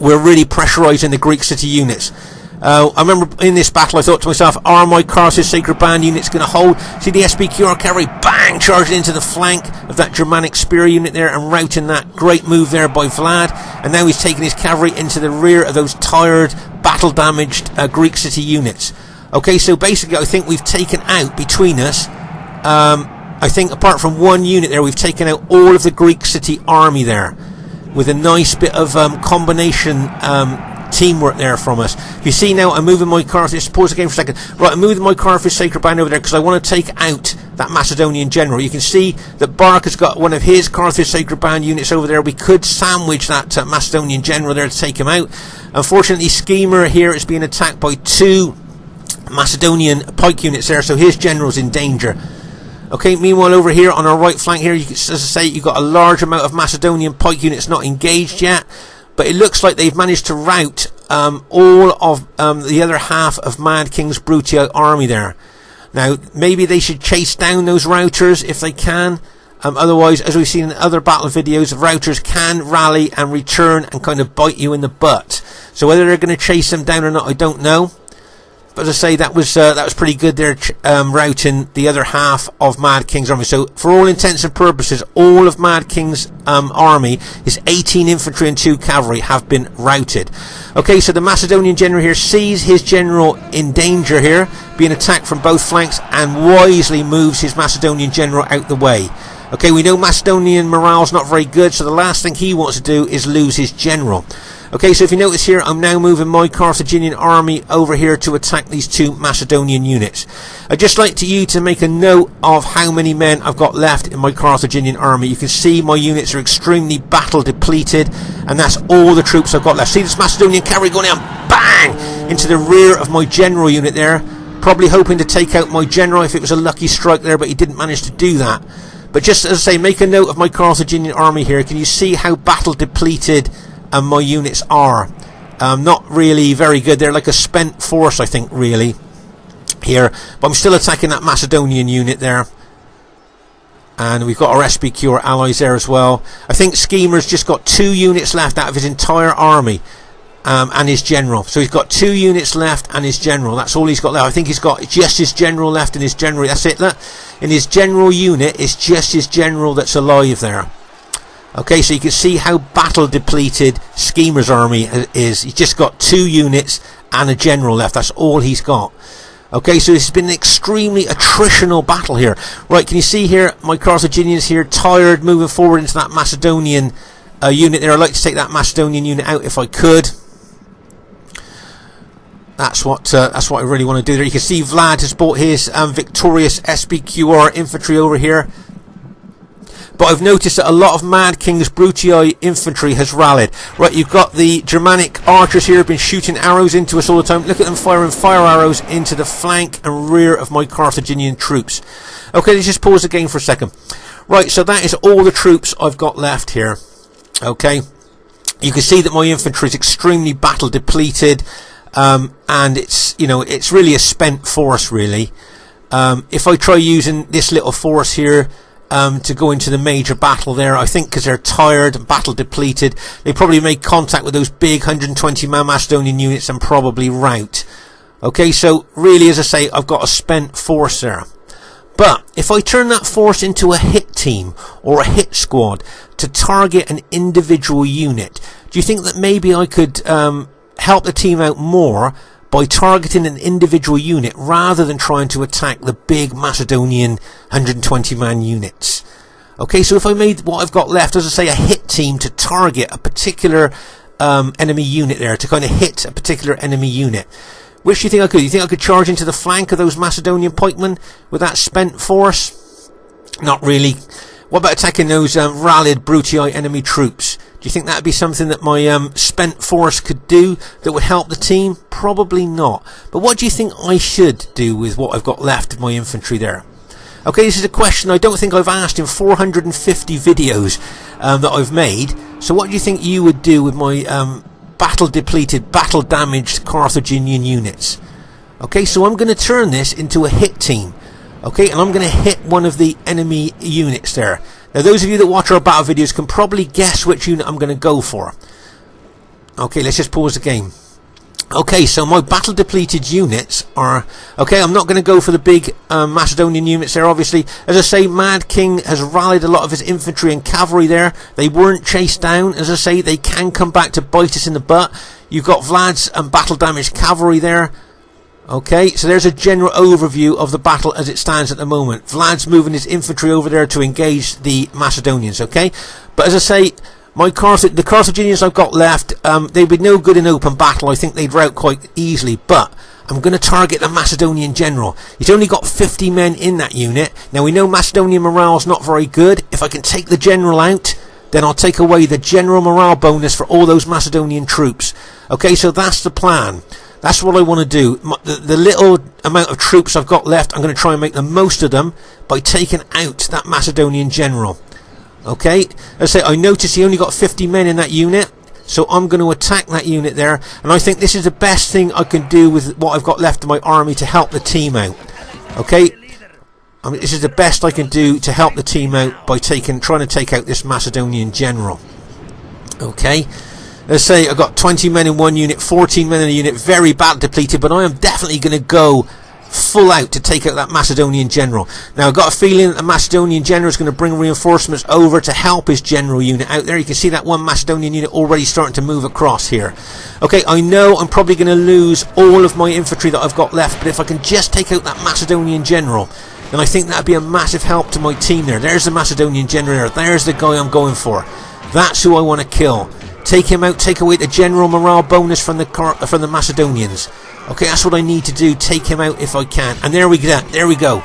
we're really pressurising the Greek city units. I remember in this battle I thought to myself, are my Carthage Sacred Band units going to hold? See the SPQR cavalry bang charging into the flank of that Germanic spear unit there and routing that. Great move there by Vlad, and now he's taking his cavalry into the rear of those tired, battle damaged Greek city units. Okay, so basically I think we've taken out between us, I think apart from one unit there, we've taken out all of the Greek city army there with a nice bit of combination teamwork there from us. You see now I'm moving my Carthage, pause the game for a second. Right, I'm moving my Carthage Sacred Band over there because I want to take out that Macedonian general. You can see that BARC has got one of his Carthage Sacred Band units over there. We could sandwich that Macedonian general there to take him out. Unfortunately, SKEMA here is being attacked by 2 Macedonian pike units there, so his general's in danger. Okay, meanwhile over here on our right flank here, as I say, you've got a large amount of Macedonian pike units not engaged yet. But it looks like they've managed to rout all of the other half of MADKING's Brutii army there. Now, maybe they should chase down those routers if they can. Otherwise, as we've seen in other battle videos, routers can rally and return and kind of bite you in the butt. So whether they're going to chase them down or not, I don't know. But as I say, that was pretty good there, routing the other half of Mad King's army. So for all intents and purposes, all of Mad King's army, his 18 infantry and 2 cavalry, have been routed. Okay, so the Macedonian general here sees his general in danger here, being attacked from both flanks, and wisely moves his Macedonian general out the way. Okay, we know Macedonian morale's not very good, so the last thing he wants to do is lose his general. Okay, so if you notice here, I'm now moving my Carthaginian army over here to attack these 2 Macedonian units. I'd just like you to make a note of how many men I've got left in my Carthaginian army. You can see my units are extremely battle depleted, and that's all the troops I've got left. See this Macedonian cavalry going down, bang, into the rear of my general unit there. Probably hoping to take out my general if it was a lucky strike there, but he didn't manage to do that. But just as I say, make a note of my Carthaginian army here. Can you see how battle depleted my units are? Not really very good. They're like a spent force, I think, really, here. But I'm still attacking that Macedonian unit there. And we've got our SPQ, our allies, there as well. I think SKEMA's just got 2 units left out of his entire army. And his general. So he's got 2 units left and his general. That's all he's got left. I think he's got just his general left in his general. That's it. Look. In his general unit, it's just his general that's alive there. Okay, so you can see how battle depleted SKEMA's army is. He's just got 2 units and a general left. That's all he's got. Okay, so this has been an extremely attritional battle here. Right, can you see here, my Carthaginians here, tired, moving forward into that Macedonian unit there. I'd like to take that Macedonian unit out if I could. That's what I really want to do there. You can see Vlad has brought his victorious SPQR infantry over here. But I've noticed that a lot of Mad King's Brutii infantry has rallied. Right, you've got the Germanic archers here have been shooting arrows into us all the time. Look at them firing fire arrows into the flank and rear of my Carthaginian troops. Okay, let's just pause the game for a second. Right, so that is all the troops I've got left here. Okay, you can see that my infantry is extremely battle depleted. And it's really a spent force, really. If I try using this little force here to go into the major battle there, I think because they're tired and battle depleted, they probably make contact with those big 120-man Macedonian units and probably rout. Okay, so really, as I say, I've got a spent force there. But if I turn that force into a hit team or a hit squad to target an individual unit, do you think that maybe I could help the team out more by targeting an individual unit rather than trying to attack the big Macedonian 120-man units? Okay, so if I made what I've got left, as I say, a hit team to target a particular enemy unit there, to kind of hit a particular enemy unit, which do you think I could? Do you think I could charge into the flank of those Macedonian pikemen with that spent force? Not really. What about attacking those rallied Brutii enemy troops? Do you think that would be something that my spent force could do that would help the team? Probably not. But what do you think I should do with what I've got left of my infantry there? Okay, this is a question I don't think I've asked in 450 videos that I've made. So what do you think you would do with my battle depleted, battle damaged Carthaginian units? Okay, so I'm going to turn this into a hit team. Okay, and I'm going to hit one of the enemy units there. Now, those of you that watch our battle videos can probably guess which unit I'm going to go for. Okay, let's just pause the game. Okay, so my battle depleted units are... Okay, I'm not going to go for the big Macedonian units there, obviously. As I say, Mad King has rallied a lot of his infantry and cavalry there. They weren't chased down. As I say, they can come back to bite us in the butt. You've got Vlad's battle damaged cavalry there. Okay, so there's a general overview of the battle as it stands at the moment. Vlad's moving his infantry over there to engage the Macedonians, okay? But as I say, the Carthaginians I've got left, they'd be no good in open battle. I think they'd rout quite easily, but I'm going to target the Macedonian general. He's only got 50 men in that unit. Now, we know Macedonian morale's not very good. If I can take the general out, then I'll take away the general morale bonus for all those Macedonian troops. Okay, so that's the plan. That's what I want to do. The little amount of troops I've got left, I'm going to try and make the most of them by taking out that Macedonian general. Okay, as I say, I noticed he only got 50 men in that unit, so I'm going to attack that unit there, and I think this is the best thing I can do with what I've got left of my army to help the team out. Okay, I mean, this is the best I can do to help the team out by trying to take out this Macedonian general. Okay, let's say I've got 20 men in one unit, 14 men in a unit, very bad depleted, but I am definitely going to go full out to take out that Macedonian general. Now I've got a feeling that the Macedonian general is going to bring reinforcements over to help his general unit out there. You can see that one Macedonian unit already starting to move across here. Okay, I know I'm probably going to lose all of my infantry that I've got left, but if I can just take out that Macedonian general, then I think that would be a massive help to my team there. There's the Macedonian general, there's the guy I'm going for. That's who I want to kill. Take him out, take away the general morale bonus from the Macedonians. Okay, that's what I need to do. Take him out if I can. And there we go.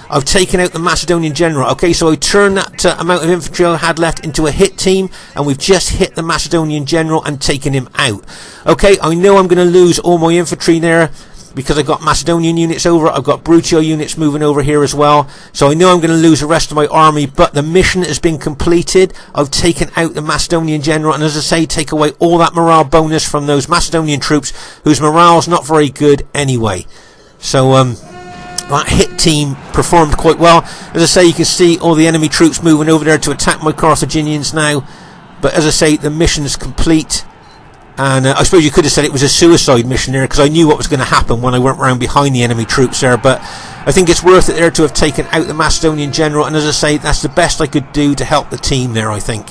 I've taken out the Macedonian general. Okay, so I turned that amount of infantry I had left into a hit team, and we've just hit the Macedonian general and taken him out. Okay, I know I'm going to lose all my infantry there, because I've got Macedonian units over, I've got Brutio units moving over here as well, so I know I'm going to lose the rest of my army, but the mission has been completed. I've taken out the Macedonian general, and as I say, take away all that morale bonus from those Macedonian troops whose morale's not very good anyway. So that hit team performed quite well. As I say, you can see all the enemy troops moving over there to attack my Carthaginians now, but as I say, the mission's complete. And I suppose you could have said it was a suicide mission there, because I knew what was going to happen when I went around behind the enemy troops there. But I think it's worth it there to have taken out the Macedonian general. And as I say, that's the best I could do to help the team there, I think.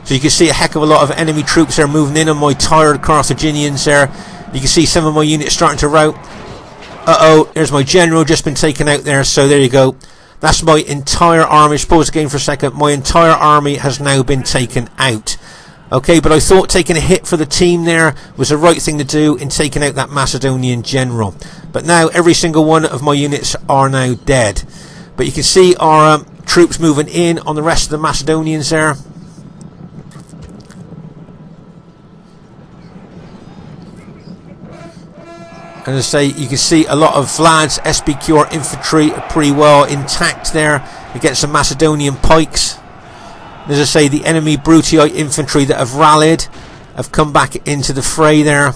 So you can see a heck of a lot of enemy troops there moving in on my tired Carthaginians there. You can see some of my units starting to rout. Uh-oh, there's my general just been taken out there. So there you go. That's my entire army. Pause again for a second. My entire army has now been taken out. Okay, but I thought taking a hit for the team there was the right thing to do in taking out that Macedonian general. But now every single one of my units are now dead. But you can see our troops moving in on the rest of the Macedonians there. And as I say, you can see a lot of VLAD's SPQR infantry are pretty well intact there against the Macedonian pikes. As I say, the enemy Brutii infantry that have rallied have come back into the fray there.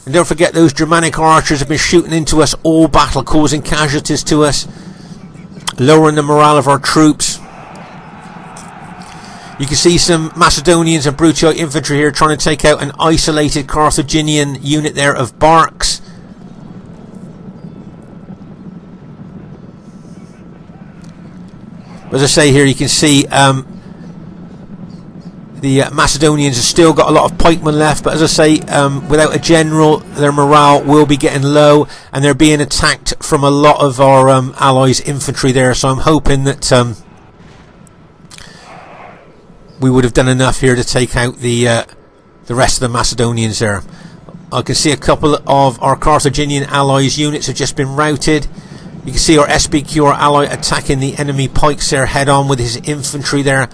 And don't forget, those Germanic archers have been shooting into us all battle, causing casualties to us, lowering the morale of our troops. You can see some Macedonians and Brutii infantry here trying to take out an isolated Carthaginian unit there of BARCs. As I say here, you can see the Macedonians have still got a lot of pikemen left, but as I say, without a general, their morale will be getting low, and they're being attacked from a lot of our allies' infantry there. So I'm hoping that we would have done enough here to take out the rest of the Macedonians there. I can see a couple of our Carthaginian allies' units have just been routed. You can see our SPQR ally attacking the enemy pikes there head on with his infantry there.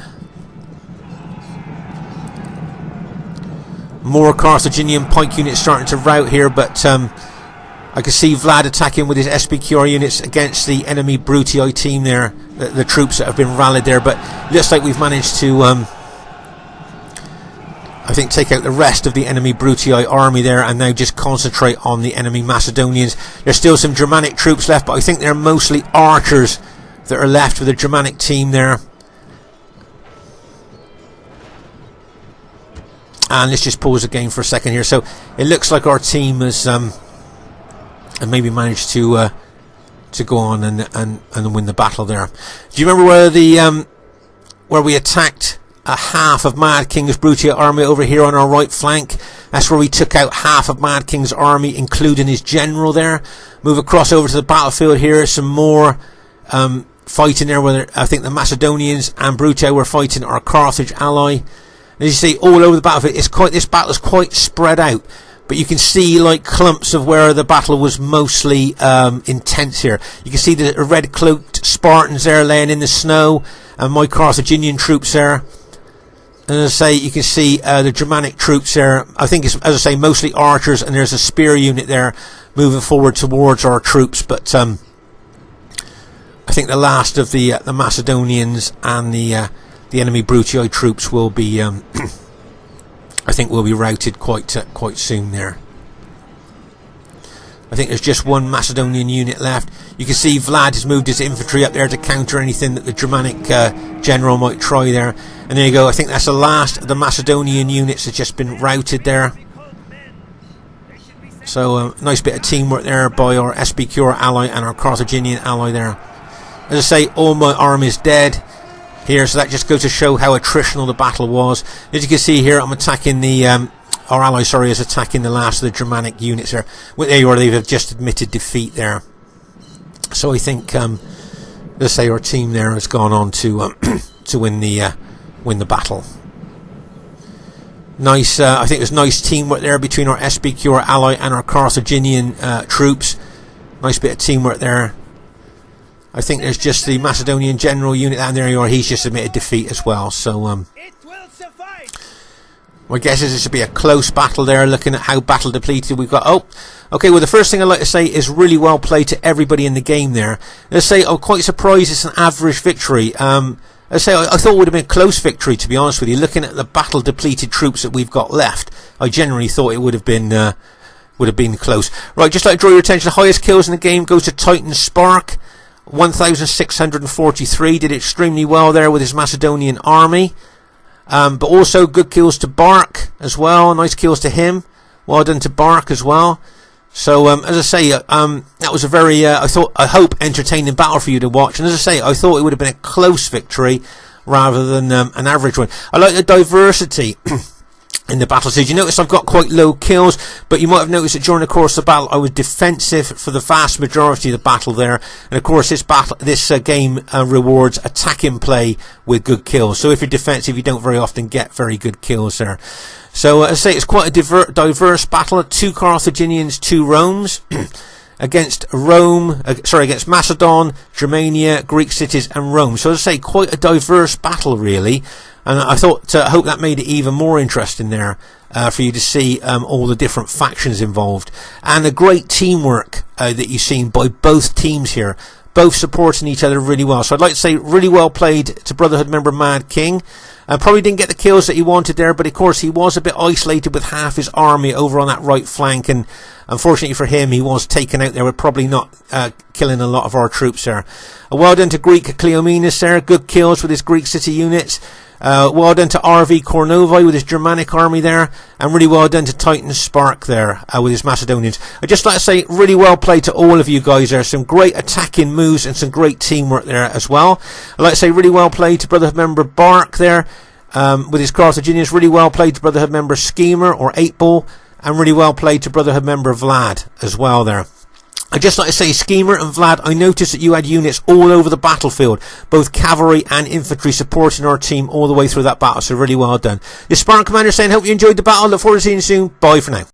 More Carthaginian pike units starting to rout here, but I can see Vlad attacking with his SPQR units against the enemy Brutii team there, the troops that have been rallied there. But it looks like we've managed to I think take out the rest of the enemy Brutii army there, and now just concentrate on the enemy Macedonians. There's still some Germanic troops left, but I think they're mostly archers that are left with the Germanic team there. And let's just pause the game for a second here. So it looks like our team has maybe managed to go on and win the battle there. Do you remember where we attacked a half of Mad King's Brutio army over here on our right flank? That's where we took out half of Mad King's army, including his general there. Move across over to the battlefield here. Some more fighting there, where I think the Macedonians and Brutio were fighting our Carthage ally. As you see, all over the battlefield, this battle is quite spread out, but you can see like clumps of where the battle was mostly intense here. You can see the red cloaked Spartans there laying in the snow, and my Carthaginian troops there. And as I say, you can see the Germanic troops there. I think it's, as I say, mostly archers, and there's a spear unit there moving forward towards our troops. But I think the last of the Macedonians and the enemy Brutii troops will be, I think, will be routed quite soon there. I think there's just one Macedonian unit left. You can see Vlad has moved his infantry up there to counter anything that the Germanic general might try there. And there you go. I think that's the last of the Macedonian units that's just been routed there. So nice bit of teamwork there by our SPQ ally and our Carthaginian ally there. As I say, all my army is dead here, so that just goes to show how attritional the battle was. As you can see here, I'm attacking the our ally, sorry, is attacking the last of the Germanic units there. Well, there you are, they've just admitted defeat there. So I think, let's say our team there has gone on to to win the battle. Nice, I think there's nice teamwork there between our SPQ, our ally, and our Carthaginian troops. Nice bit of teamwork there. I think there's just the Macedonian general unit, and there you are, he's just admitted defeat as well. So, my guess is this will be a close battle there, looking at how battle depleted we've got. Oh, okay, well the first thing I'd like to say is really well played to everybody in the game there. Let's say I'm quite surprised it's an average victory. I thought it would have been a close victory, to be honest with you. Looking at the battle depleted troops that we've got left, I generally thought it would have been close. Right, just like to draw your attention, the highest kills in the game goes to Titan Spark, 1,643. Did extremely well there with his Macedonian army. But also good kills to BARC as well. Nice kills to him. Well done to BARC as well. So as I say, that was a very I hope entertaining battle for you to watch. And as I say, I thought it would have been a close victory rather than an average one. I like the diversity in the battle. So you notice I've got quite low kills, but you might have noticed that during the course of the battle I was defensive for the vast majority of the battle there. And of course this game rewards attacking play with good kills. So if you're defensive, you don't very often get very good kills there. So as I say, it's quite a diverse battle. 2 Carthaginians, 2 Romes. Against against Macedon, Germania, Greek cities and Rome. So as I say, quite a diverse battle really. And I hope that made it even more interesting there for you to see all the different factions involved. And a great teamwork that you've seen by both teams here. Both supporting each other really well. So I'd like to say really well played to Brotherhood member MADKING. Probably didn't get the kills that he wanted there, but of course he was a bit isolated with half his army over on that right flank, and unfortunately for him he was taken out there with probably not killing a lot of our troops there. Well done to Greek KLEOMENIS there, good kills with his Greek city units. Well done to RV CORNOVII with his Germanic army there, and really well done to Titan Spark there with his Macedonians. I'd just like to say really well played to all of you guys there. Some great attacking moves and some great teamwork there as well. I'd like to say really well played to Brotherhood member BARC there with his Carthaginians. Really well played to Brotherhood member SKEMA or 8-Ball, and really well played to Brotherhood member VLAD as well there. I'd just like to say, SKEMA and VLAD, I noticed that you had units all over the battlefield, both cavalry and infantry supporting our team all the way through that battle, so really well done. This Spartan Commander saying, hope you enjoyed the battle, look forward to seeing you soon, bye for now.